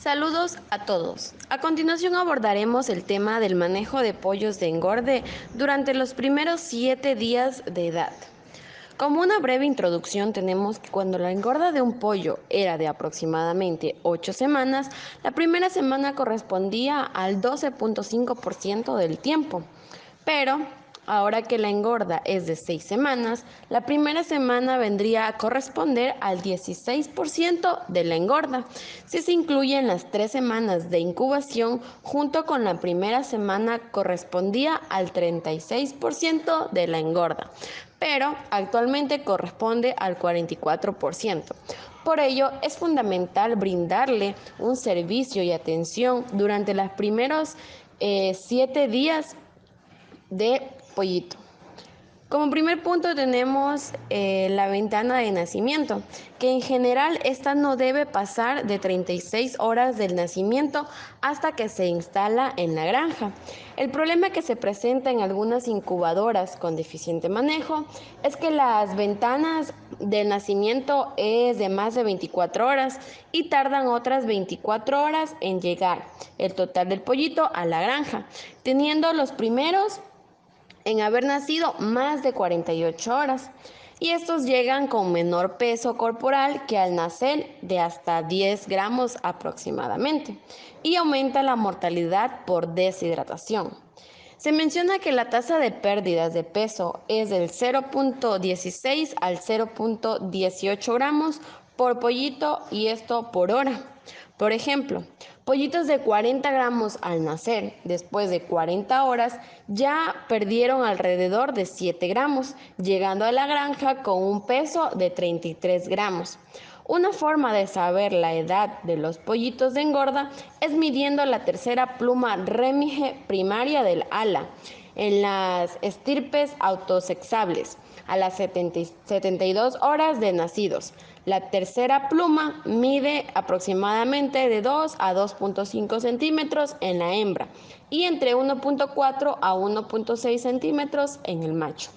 Saludos a todos. A continuación abordaremos el tema del manejo de pollos de engorde durante los primeros 7 días de edad. Como una breve introducción tenemos que cuando la engorda de un pollo era de aproximadamente 8 semanas, la primera semana correspondía al 12.5% del tiempo. Pero ahora que la engorda es de 6 semanas, la primera semana vendría a corresponder al 16% de la engorda, si se incluyen las 3 semanas de incubación junto con la primera semana correspondía al 36% de la engorda, pero actualmente corresponde al 44%. Por ello, es fundamental brindarle un servicio y atención durante los primeros 7 días de pollito. Como primer punto tenemos la ventana de nacimiento, que en general esta no debe pasar de 36 horas del nacimiento hasta que se instala en la granja. El problema que se presenta en algunas incubadoras con deficiente manejo es que las ventanas del nacimiento es de más de 24 horas y tardan otras 24 horas en llegar el total del pollito a la granja, teniendo los primeros en haber nacido más de 48 horas y estos llegan con menor peso corporal que al nacer de hasta 10 gramos aproximadamente y aumenta la mortalidad por deshidratación. Se menciona que la tasa de pérdidas de peso es del 0.16 al 0.18 gramos por pollito y esto por hora. Por ejemplo, pollitos de 40 gramos al nacer, después de 40 horas, ya perdieron alrededor de 7 gramos, llegando a la granja con un peso de 33 gramos. Una forma de saber la edad de los pollitos de engorda es midiendo la tercera pluma rémige primaria del ala en las estirpes autosexables a las 72 horas de nacidos. La tercera pluma mide aproximadamente de 2 a 2.5 centímetros en la hembra y entre 1.4 a 1.6 centímetros en el macho.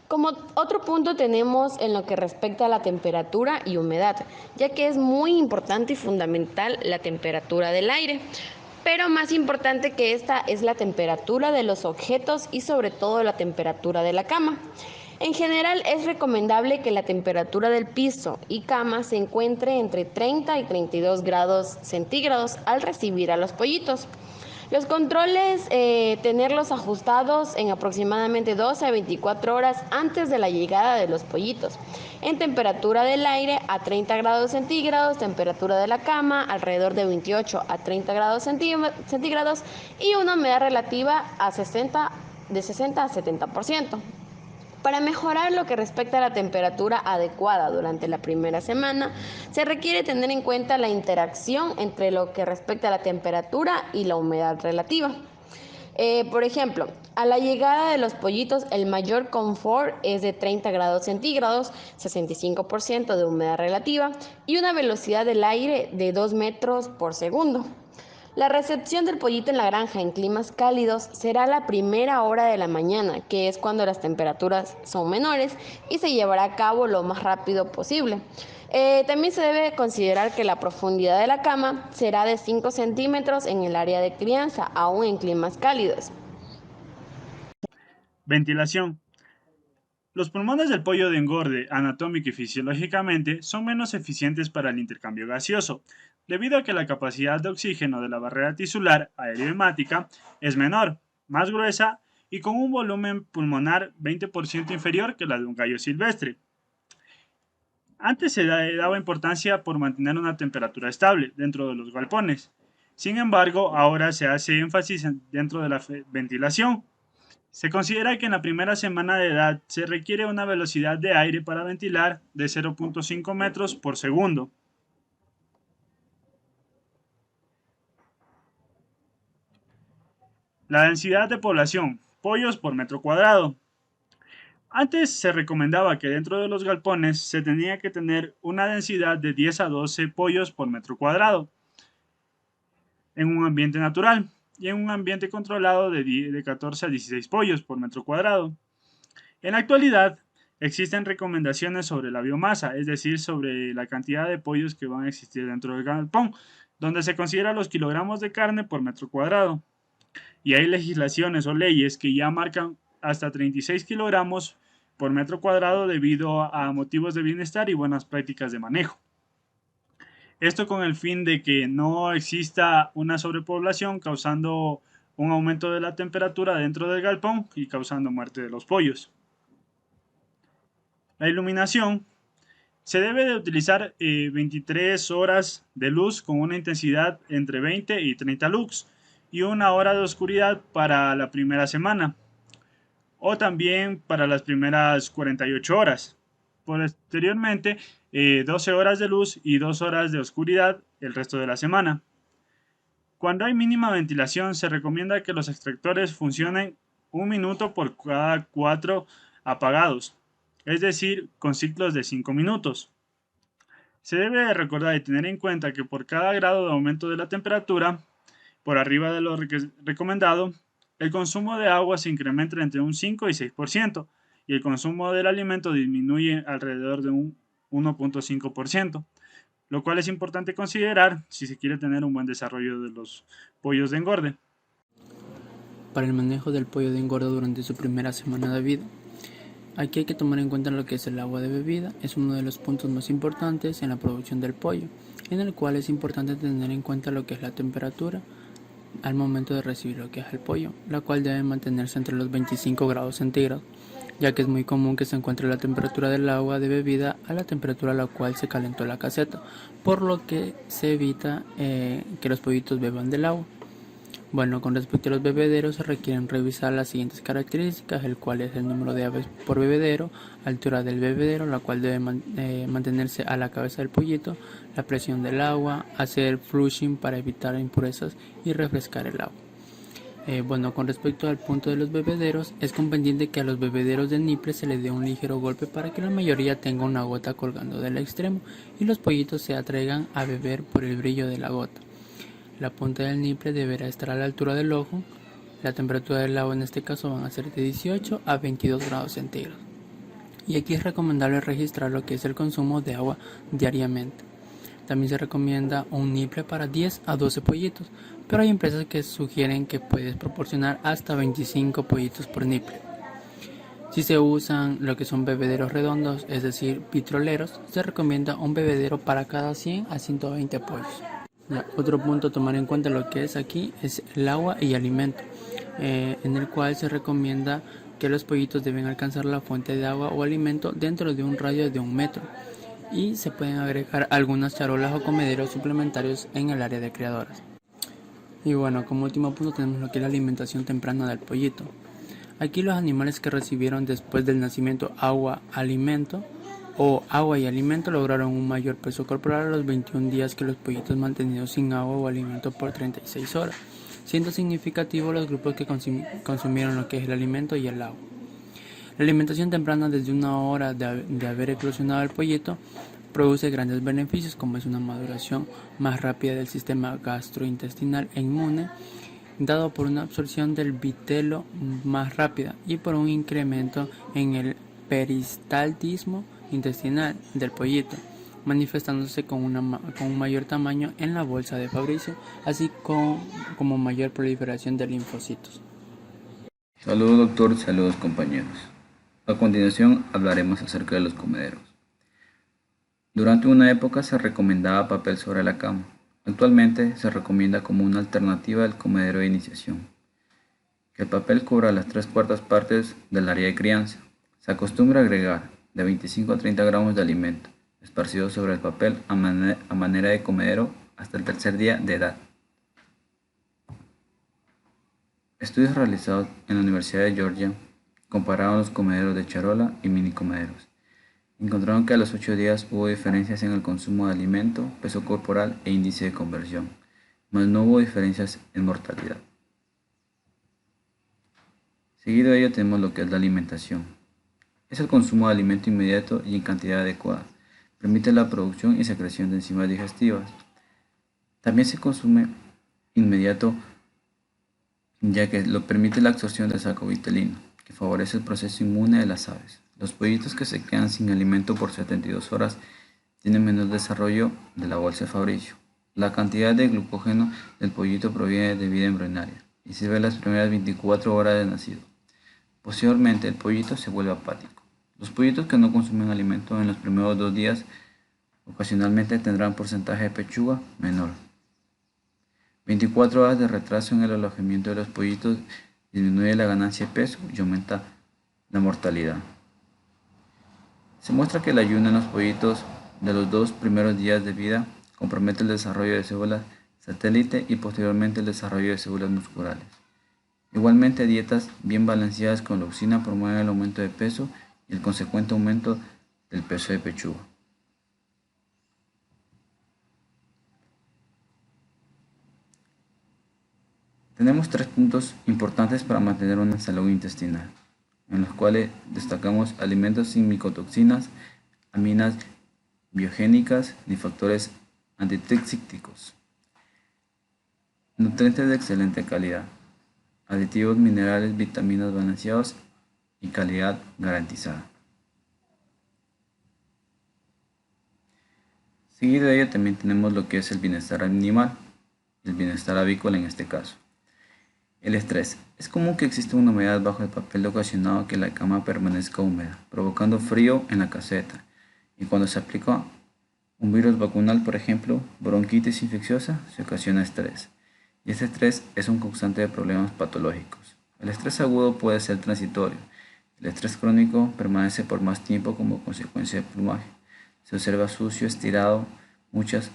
Como otro punto tenemos en lo que respecta a la temperatura y humedad, ya que es muy importante y fundamental la temperatura del aire. Pero más importante que esta es la temperatura de los objetos y sobre todo la temperatura de la cama. En general es recomendable que la temperatura del piso y cama se encuentre entre 30 y 32 grados centígrados al recibir a los pollitos. Los controles, tenerlos ajustados en aproximadamente 12 a 24 horas antes de la llegada de los pollitos. En temperatura del aire a 30 grados centígrados, temperatura de la cama alrededor de 28 a 30 grados centígrados y una humedad relativa de 60 a 70%. Para mejorar lo que respecta a la temperatura adecuada durante la primera semana, se requiere tener en cuenta la interacción entre lo que respecta a la temperatura y la humedad relativa. Por ejemplo, a la llegada de los pollitos, el mayor confort es de 30 grados centígrados, 65% de humedad relativa y una velocidad del aire de 2 metros por segundo. La recepción del pollito en la granja en climas cálidos será a la primera hora de la mañana, que es cuando las temperaturas son menores, y se llevará a cabo lo más rápido posible. También se debe considerar que la profundidad de la cama será de 5 centímetros en el área de crianza, aún en climas cálidos. Ventilación. Los pulmones del pollo de engorde, anatómica y fisiológicamente, son menos eficientes para el intercambio gaseoso, debido a que la capacidad de oxígeno de la barrera tisular aerohemática es menor, más gruesa y con un volumen pulmonar 20% inferior que la de un gallo silvestre. Antes se daba importancia por mantener una temperatura estable dentro de los galpones. Sin embargo, ahora se hace énfasis dentro de la ventilación. Se considera que en la primera semana de edad se requiere una velocidad de aire para ventilar de 0.5 metros por segundo. La densidad de población, pollos por metro cuadrado. Antes se recomendaba que dentro de los galpones se tenía que tener una densidad de 10 a 12 pollos por metro cuadrado en un ambiente natural y en un ambiente controlado de 14 a 16 pollos por metro cuadrado. En la actualidad, Existen recomendaciones sobre la biomasa, es decir, sobre la cantidad de pollos que van a existir dentro del galpón, donde se considera los kilogramos de carne por metro cuadrado. Y hay legislaciones o leyes que ya marcan hasta 36 kilogramos por metro cuadrado debido a motivos de bienestar y buenas prácticas de manejo. Esto con el fin de que no exista una sobrepoblación causando un aumento de la temperatura dentro del galpón y causando muerte de los pollos. La iluminación se debe de utilizar 23 horas de luz con una intensidad entre 20 y 30 lux y una hora de oscuridad para la primera semana o también para las primeras 48 horas. Posteriormente, 12 horas de luz y 2 horas de oscuridad el resto de la semana. Cuando hay mínima ventilación, se recomienda que los extractores funcionen 1 minuto por cada 4 apagados, es decir, con ciclos de 5 minutos. Se debe de recordar y tener en cuenta que por cada grado de aumento de la temperatura, por arriba de lo recomendado, el consumo de agua se incrementa entre un 5 y 6% y el consumo del alimento disminuye alrededor de un 1.5%, lo cual es importante considerar si se quiere tener un buen desarrollo de los pollos de engorde. Para el manejo del pollo de engorde durante su primera semana de vida, aquí hay que tomar en cuenta lo que es el agua de bebida, es uno de los puntos más importantes en la producción del pollo, en el cual es importante tener en cuenta lo que es la temperatura al momento de recibir lo que es el pollo, la cual debe mantenerse entre los 25 grados centígrados, ya que es muy común que se encuentre la temperatura del agua de bebida a la temperatura a la cual se calentó la caseta, por lo que se evita que los pollitos beban del agua. Bueno, con respecto a los bebederos se requieren revisar las siguientes características, el cual es el número de aves por bebedero, altura del bebedero, la cual debe mantenerse a la cabeza del pollito, la presión del agua, hacer flushing para evitar impurezas y refrescar el agua. Bueno, con respecto al punto de los bebederos, es conveniente que a los bebederos de nipple se les dé un ligero golpe para que la mayoría tenga una gota colgando del extremo y los pollitos se atraigan a beber por el brillo de la gota. La punta del nipple deberá estar a la altura del ojo. La temperatura del agua en este caso van a ser de 18 a 22 grados centígrados. Y aquí es recomendable registrar lo que es el consumo de agua diariamente. También se recomienda un nipple para 10 a 12 pollitos, pero hay empresas que sugieren que puedes proporcionar hasta 25 pollitos por nipple. Si se usan lo que son bebederos redondos, es decir, vitroleros, se recomienda un bebedero para cada 100 a 120 pollos. Otro punto a tomar en cuenta lo que es aquí es el agua y alimento, en el cual se recomienda que los pollitos deben alcanzar la fuente de agua o alimento dentro de un radio de 1 metro y se pueden agregar algunas charolas o comederos suplementarios en el área de criadoras. Y bueno, como último punto tenemos lo que es la alimentación temprana del pollito. Aquí los animales que recibieron después del nacimiento agua, alimento o agua y alimento lograron un mayor peso corporal a los 21 días que los pollitos mantenidos sin agua o alimento por 36 horas, siendo significativo los grupos que consumieron lo que es el alimento y el agua. La alimentación temprana desde 1 hora de haber eclosionado el pollito produce grandes beneficios como es una maduración más rápida del sistema gastrointestinal e inmune, dado por una absorción del vitelo más rápida y por un incremento en el peristaltismo intestinal del pollito, manifestándose con un mayor tamaño en la bolsa de Fabricio, así como mayor proliferación de linfocitos. Saludos doctor, saludos compañeros. A continuación hablaremos acerca de los comederos. Durante una época se recomendaba papel sobre la cama. Actualmente se recomienda como una alternativa el comedero de iniciación, que el papel cubra las 3/4 partes del área de crianza. Se acostumbra a agregar de 25 a 30 gramos de alimento, esparcidos sobre el papel a manera de comedero hasta el tercer día de edad. Estudios realizados en la Universidad de Georgia compararon los comederos de charola y mini comederos. Encontraron que a los 8 días hubo diferencias en el consumo de alimento, peso corporal e índice de conversión, mas no hubo diferencias en mortalidad. Seguido de ello tenemos lo que es la alimentación. Es el consumo de alimento inmediato y en cantidad adecuada. Permite la producción y secreción de enzimas digestivas. También se consume inmediato ya que lo permite la absorción del saco vitelino, que favorece el proceso inmune de las aves. Los pollitos que se quedan sin alimento por 72 horas tienen menor desarrollo de la bolsa de Fabricio. La cantidad de glucógeno del pollito proviene de vida embrionaria y sirve las primeras 24 horas de nacido. Posteriormente, el pollito se vuelve apático. Los pollitos que no consumen alimento en los primeros 2 días ocasionalmente tendrán porcentaje de pechuga menor. 24 horas de retraso en el alojamiento de los pollitos disminuye la ganancia de peso y aumenta la mortalidad. Se muestra que el ayuno en los pollitos de los 2 primeros días de vida compromete el desarrollo de células satélite y posteriormente el desarrollo de células musculares. Igualmente, dietas bien balanceadas con leucina promueven el aumento de peso y el consecuente aumento del peso de pechuga. Tenemos 3 puntos importantes para mantener una salud intestinal, en los cuales destacamos alimentos sin micotoxinas, aminas biogénicas ni factores antitoxíticos, nutrientes de excelente calidad, aditivos, minerales, vitaminas balanceados y calidad garantizada. Seguido de ello también tenemos lo que es el bienestar animal, el bienestar avícola en este caso. El estrés. Es común que exista una humedad bajo el papel ocasionado que la cama permanezca húmeda, provocando frío en la caseta. Y cuando se aplica un virus vacunal, por ejemplo, bronquitis infecciosa, se ocasiona estrés. Y este estrés es un causante de problemas patológicos. El estrés agudo puede ser transitorio. El estrés crónico permanece por más tiempo como consecuencia del plumaje. Se observa sucio, estirado. Muchas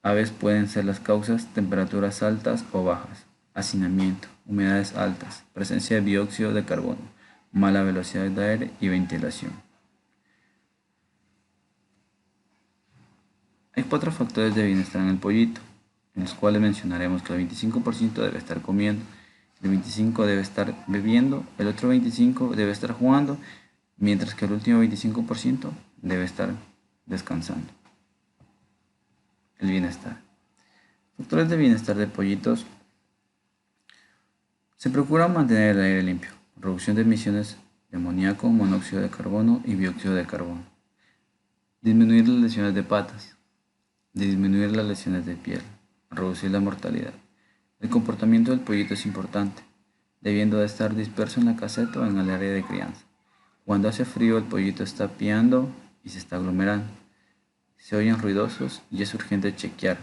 aves pueden ser las causas: temperaturas altas o bajas, hacinamiento, humedades altas, presencia de dióxido de carbono, mala velocidad de aire y ventilación. Hay 4 factores de bienestar en el pollito, en los cuales mencionaremos que el 25% debe estar comiendo, el 25% debe estar bebiendo, el otro 25% debe estar jugando, mientras que el último 25% debe estar descansando. El bienestar. Factores de bienestar de pollitos. Se procura mantener el aire limpio, reducción de emisiones de amoníaco, monóxido de carbono y dióxido de carbono. Disminuir las lesiones de patas, disminuir las lesiones de piel, reducir la mortalidad. El comportamiento del pollito es importante, debiendo de estar disperso en la caseta o en el área de crianza. Cuando hace frío, el pollito está piando y se está aglomerando. Se oyen ruidosos y es urgente chequear.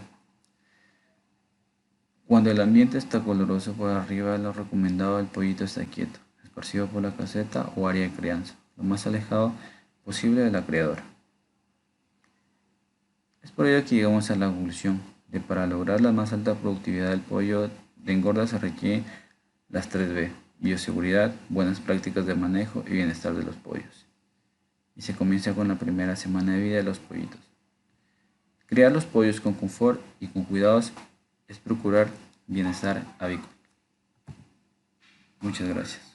Cuando el ambiente está coloroso por arriba, lo recomendado del pollito está quieto, esparcido por la caseta o área de crianza, lo más alejado posible de la criadora. Es por ello que llegamos a la conclusión de para lograr la más alta productividad del pollo de engorda se requieren las 3B: bioseguridad, buenas prácticas de manejo y bienestar de los pollos. Y se comienza con la primera semana de vida de los pollitos. Criar los pollos con confort y con cuidados es procurar bienestar avícola. Muchas gracias.